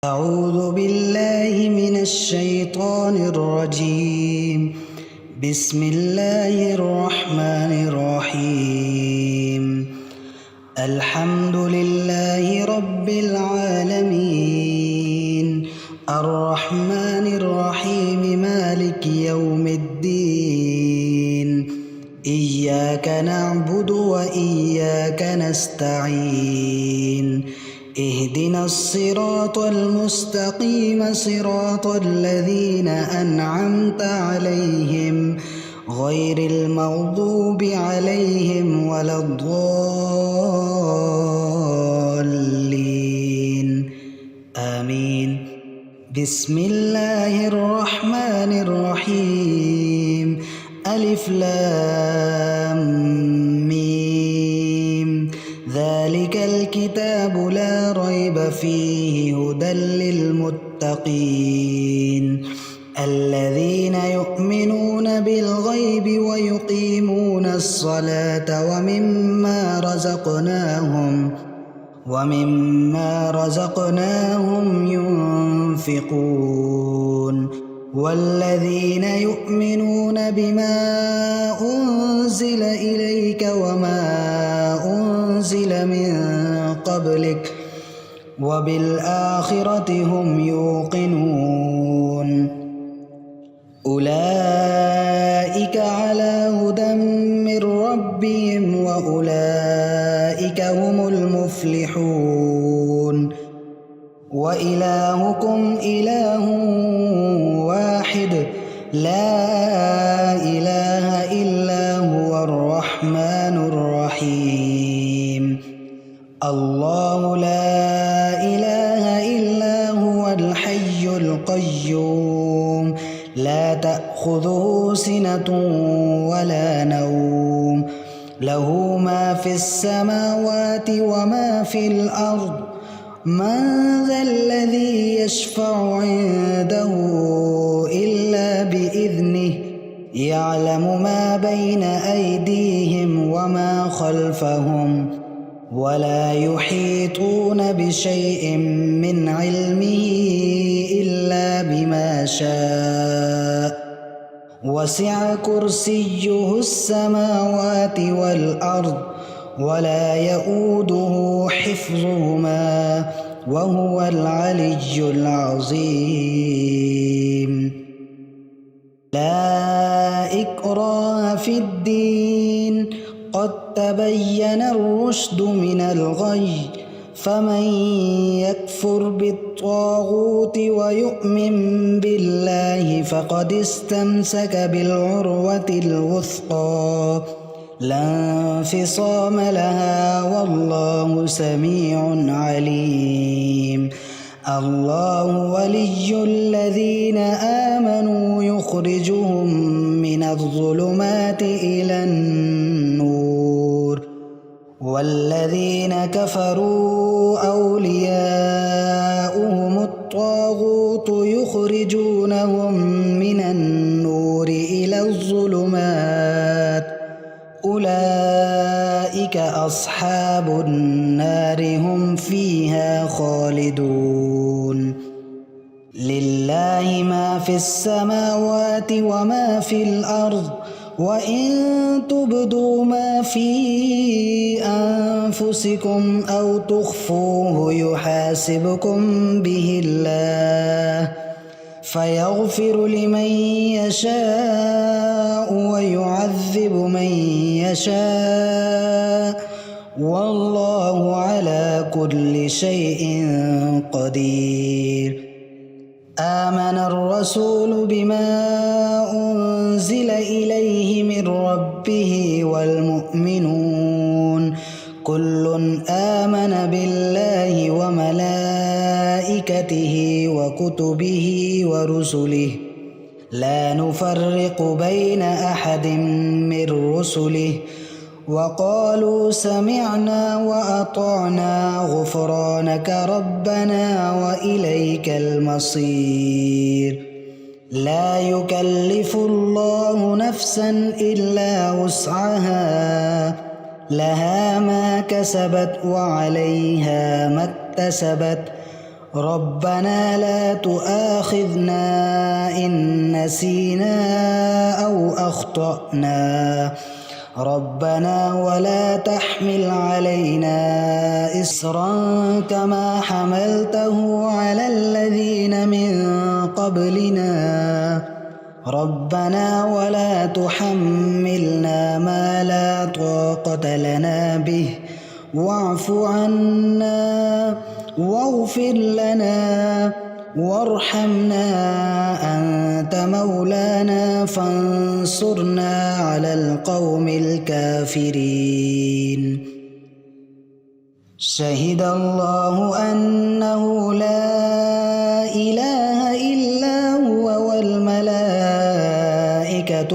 أعوذ بالله من الشيطان الرجيم. بسم الله الرحمن الرحيم. الحمد لله رب العالمين، الرحمن الرحيم، مالك يوم الدين. إياك نعبد وإياك نستعين. اهدنا الصراط المستقيم، صراط الذين أنعمت عليهم غير المغضوب عليهم ولا الضالين، آمين. بسم الله الرحمن الرحيم. ألف لام ميم. ذلك الكتاب لا ريب فيه، هدى للمتقين الذين يؤمنون بالغيب ويقيمون الصلاة ومما رزقناهم ينفقون. والذين يؤمنون بما أنزل إليك وما أنزل من قبلك وبالآخرة هم يوقنون. أولئك على هدى من ربهم وأولئك هم المفلحون. وإلهكم إله واحد، لا إله إلا هو الرحمن الرحيم. الله لا إله إلا هو الحي القيوم، لا تأخذه سنة ولا نوم، له ما في السماوات وما في الأرض. من ذا الذي يشفع عنده إلا بإذنه، يعلم ما بين أيديهم وما خلفهم، ولا يحيطون بشيء من علمه إلا بما شاء. وسع كرسيه السماوات والأرض، ولا يؤوده حفظهما، وهو العلي العظيم. لا إكراه في الدين، قد تبين الرشد من الغي. فمن يكفر بالطاغوت ويؤمن بالله فقد استمسك بالعروة الوثقى، لا انفصام لها، والله سميع عليم. الله ولي الذين آمنوا، يخرجهم من الظلمات إلى النور. والذين كفروا أولياؤهم الطاغوت، يخرجونهم من النور إلى الظلمات. أولئك أصحاب النار، هم فيها خالدون. لله ما في السماوات وما في الأرض، وإن تبدوا ما في أنفسكم أو تخفوه يحاسبكم به الله، فيغفر لمن يشاء ويعذب من يشاء، والله على كل شيء قدير. آمن الرسول بما أنزل إليه من ربه والمؤمنون، كل آمن بالله وملائكته وكتبه ورسله، لا نفرق بين أحد من رسله، وقالوا سمعنا وأطعنا غفرانك ربنا وإليك المصير. لا يكلف الله نفسا إلا وسعها، لها ما كسبت وعليها ما اكتسبت، ربنا لا تؤاخذنا إن نسينا أو أخطأنا ربنا ولا تحمل علينا إصرا كما حملته على الذين من قبلنا ربنا ولا تحملنا ما لا طاقة لنا به واعف عنا واغفر لنا وارحمنا أنت مولانا فانصرنا على القوم الكافرين شهد الله أنه لا إله إلا هو والملائكة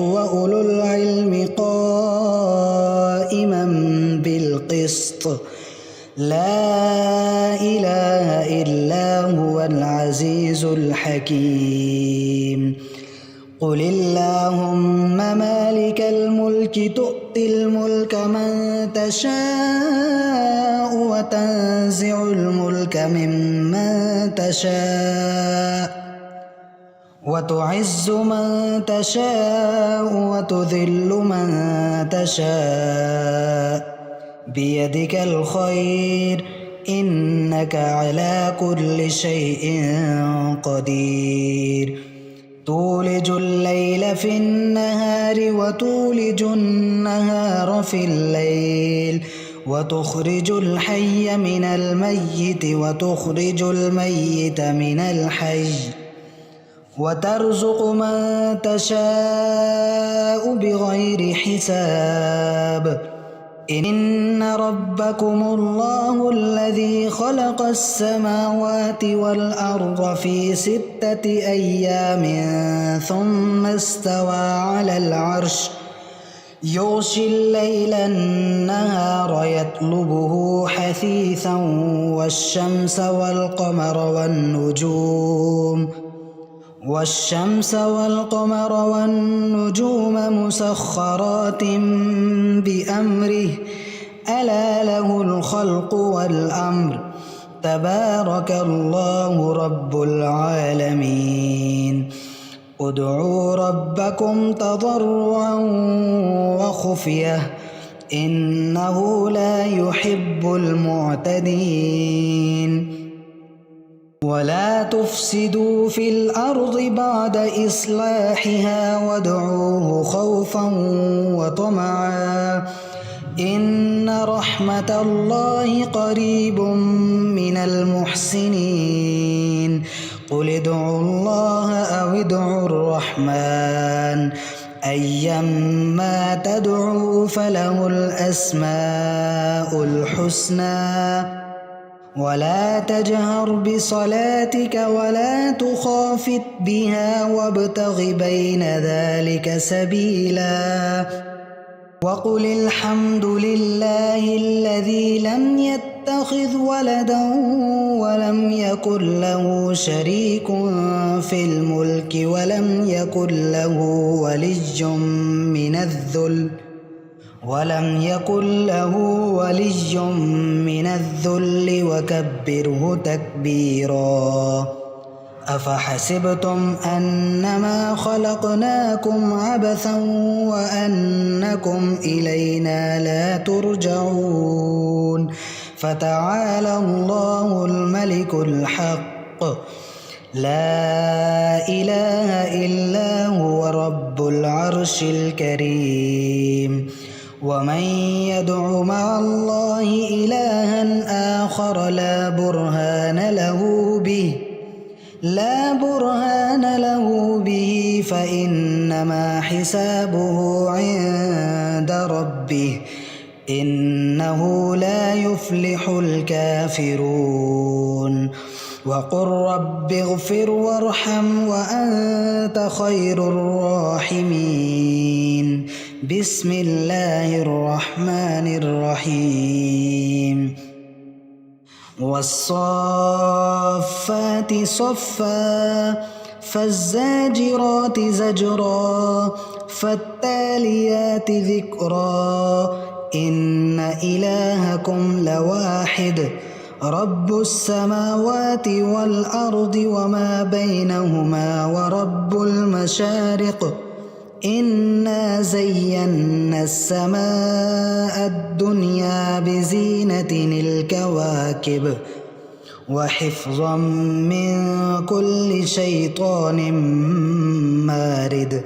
وأولو العلم قائما بالقسط لا إله إلا هو العزيز الحكيم قل اللهم مالك الملك تؤتي الملك من تشاء وتنزع الملك ممن تشاء وتعز من تشاء وتذل من تشاء بيدك الخير إنك على كل شيء قدير تولج الليل في النهار وتولج النهار في الليل وتخرج الحي من الميت وتخرج الميت من الحي وترزق من تشاء بغير حساب إن ربكم الله الذي خلق السماوات والأرض في 6 أيام ثم استوى على العرش يغشي الليل النهار يطلبه حثيثا والشمس والقمر والنجوم مسخرات بأمره ألا له الخلق والأمر تبارك الله رب العالمين ادعوا ربكم تضرعا وخفية إنه لا يحب المعتدين ولا تفسدوا في الأرض بعد إصلاحها وادعوه خوفا وطمعا إن رحمة الله قريب من المحسنين قل ادعوا الله أو ادعوا الرحمن أيما تدعوا فله الأسماء الحسنى ولا تجهر بصلاتك ولا تخافت بها وابتغ بين ذلك سبيلا وقل الحمد لله الذي لم يتخذ ولدا ولم يكن له شريك في الملك ولم يكن له ولي من الذل وكبره تكبيرا أفحسبتم أنما خلقناكم عبثا وأنكم إلينا لا ترجعون فتعالى الله الملك الحق لا إله إلا هو رب العرش الكريم ومن يدع مع الله إلها آخر لا برهان له به فإنما حسابه عند ربه إنه لا يفلح الكافرون وقل رب اغفر وارحم وأنت خير الراحمين بسم الله الرحمن الرحيم والصافات صفا فالزاجرات زجرا فالتاليات ذكرا إن إلهكم لواحد رب السماوات والأرض وما بينهما ورب المشارق إنا زينا السماء الدنيا بزينة الكواكب وحفظا من كل شيطان مارد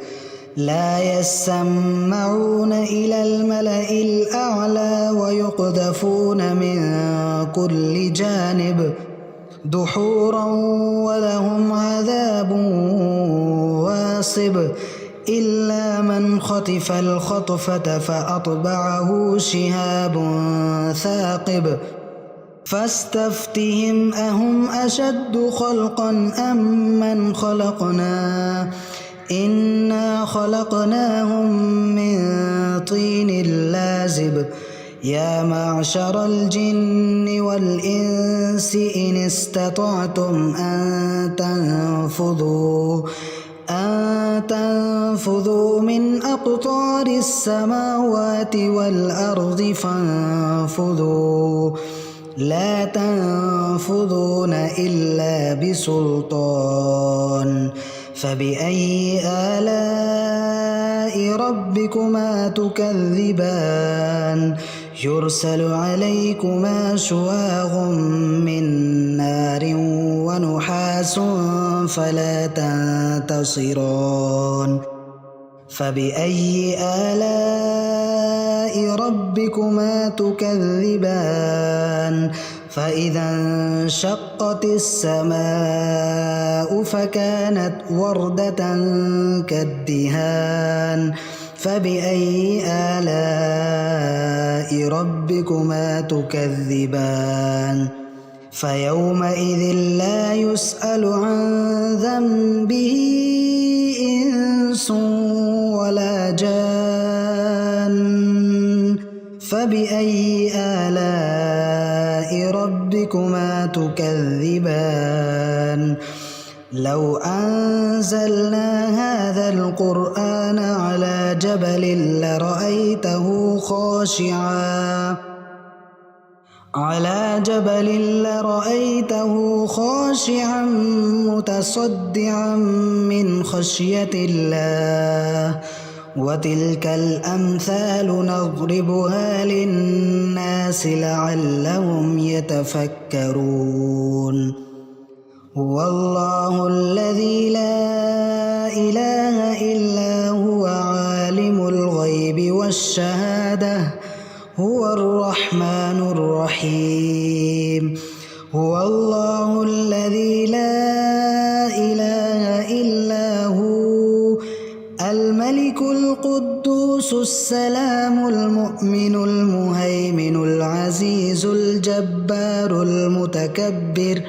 لا يسمعون إلى الملأ الأعلى ويقذفون من كل جانب دحورا ولهم عذاب واصب إلا من خطف الخطفة فأتبعه شهاب ثاقب فاستفتهم أهم أشد خلقا أم من خلقنا إنا خلقناهم من طين لازب يا معشر الجن والإنس إن استطعتم أن تنفذوا من أقطار السماوات والأرض فانفذوا لا تنفذون إلا بسلطان فبأي آلاء ربكما تكذبان يرسل عليكما شواظ من نار ونحاس فلا تنتصران فبأي آلاء ربكما تكذبان فإذا انشقت السماء فكانت وردة كالدهان فبأي آلاء ربكما تكذبان فيومئذ لا يسأل عن ذنبه إنس ولا جان فبأي آلاء ربكما تكذبان لو أنزلنا هذا القرآن على جبل لرأيته خاشعا متصدعا من خشية الله وتلك الأمثال نضربها للناس لعلهم يتفكرون هو الله الذي لا إله إلا هو عالم الغيب والشهادة هو الرحمن الرحيم هو الله الذي لا إله إلا هو الملك القدوس السلام المؤمن المهيمن العزيز الجبار المتكبر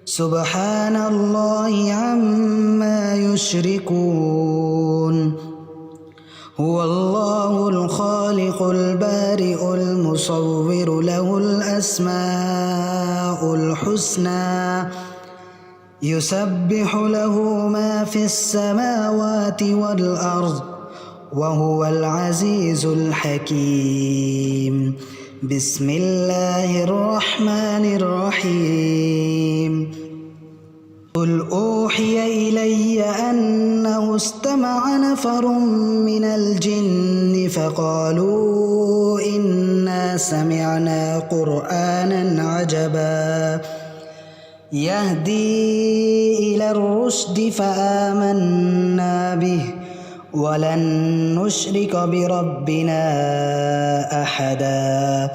سبحان الله عما يشركون هو الله الخالق البارئ المصور له الأسماء الحسنى يسبح له ما في السماوات والأرض وهو العزيز الحكيم بسم الله الرحمن الرحيم قل أوحي إلي أنه استمع نفر من الجن فقالوا إنا سمعنا قرآنا عجبا يهدي إلى الرشد فآمنا به ولن نشرك بربنا أحدا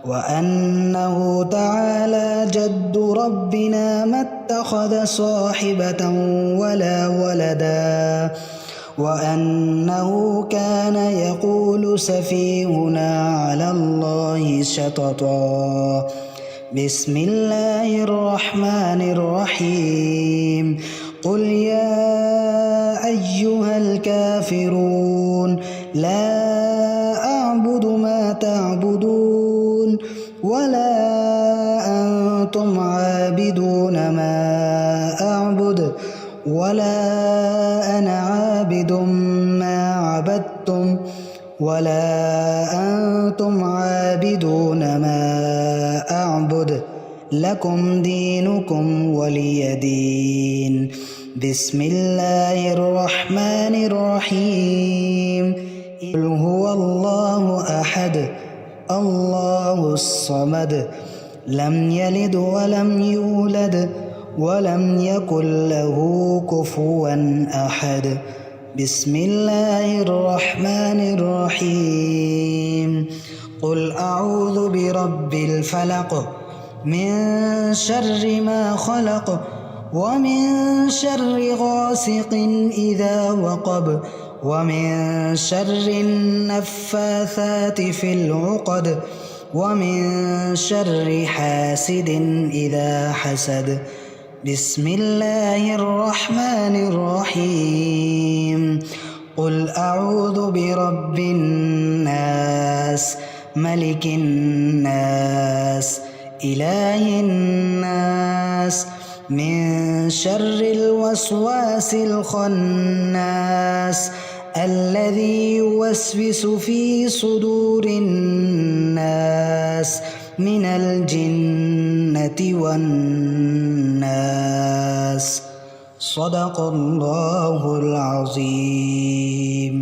وأنه تعالى جد ربنا ما اتخذ صاحبة ولا ولدا وأنه كان يقول سفيهنا على الله شططا بسم الله الرحمن الرحيم قل يا أيها الكافرون لا أعبد ما تعبدون ولا أنتم عابدون ما أعبد ولا أنا عابد ما عبدتم ولا أنتم عابدون ما أعبد لكم دينكم ولي دين. بسم الله الرحمن الرحيم. قل هو الله أحد الله الصمد لم يلد ولم يولد ولم يكن له كفوا أحد. بسم الله الرحمن الرحيم. قل أعوذ برب الفلق من شر ما خلق ومن شر غاسق إذا وقب ومن شر النفاثات في العقد ومن شر حاسد إذا حسد. بسم الله الرحمن الرحيم. قل أعوذ برب الناس ملك الناس إله الناس من شر الوسواس الخناس الذي يوسوس في صدور الناس من الجنة والناس. صدق الله العظيم.